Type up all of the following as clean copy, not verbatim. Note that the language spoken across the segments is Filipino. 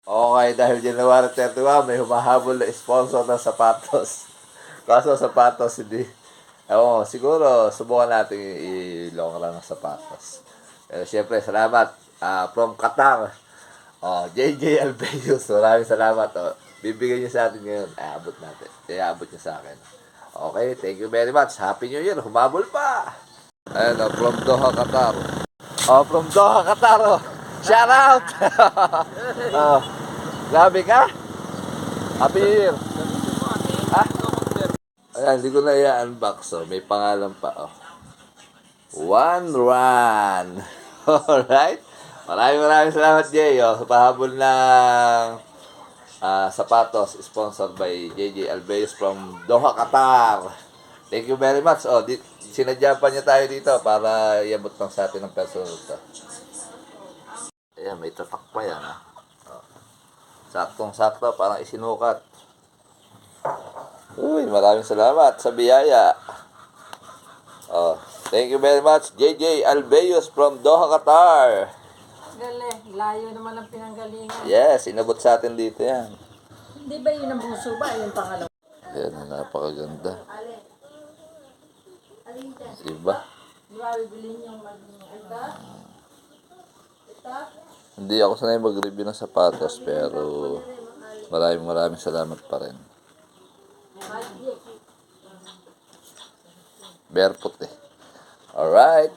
Okay, dahil January 31, may humahabol na sponsor ng sapatos. Kaso sapatos, hindi. Ewan ko, siguro, subukan natin i-long run ng sapatos. Pero syempre, salamat. From Qatar. JJ Albeus, maraming salamat. Bibigyan niyo sa atin ngayon. Abot natin. Abot niyo sa akin. Okay, thank you very much. Happy New Year. Humabol pa. Ayun, from Doha, Qatar. From Doha, Qatar. Shout out! Grabe ka? Happy New Year. Ha? Ayan, hindi ko na i-unbox. May pangalan pa. One Run. Alright? Maraming salamat, Jay. Sa pahabol ng sapatos, sponsored by JJ Albeus from Doha, Qatar. Thank you very much. Sinadya pa niya tayo dito para iabot lang sa atin ng personal to. Ayan, may tatak pa yan. Saktong-sakto, parang isinukat. Uy, maraming salamat sa biyaya. Thank you very much, JJ Albeus from Doha, Qatar. Galing, layo naman ang pinanggalingan. Yes, inabot sa atin dito yan. Hindi ba yun ang buso ba? Yung pangalawa. Ayan, napakaganda. Diba? Grabe, bilhin yung ito. Hindi ako sanay mag-review ng sapatos, pero maraming salamat pa rin. Barefoot Alright.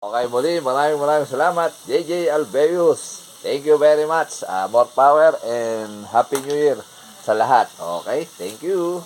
Okay, muli, maraming salamat, JJ Albeus. Thank you very much. More power and Happy New Year sa lahat. Okay, thank you.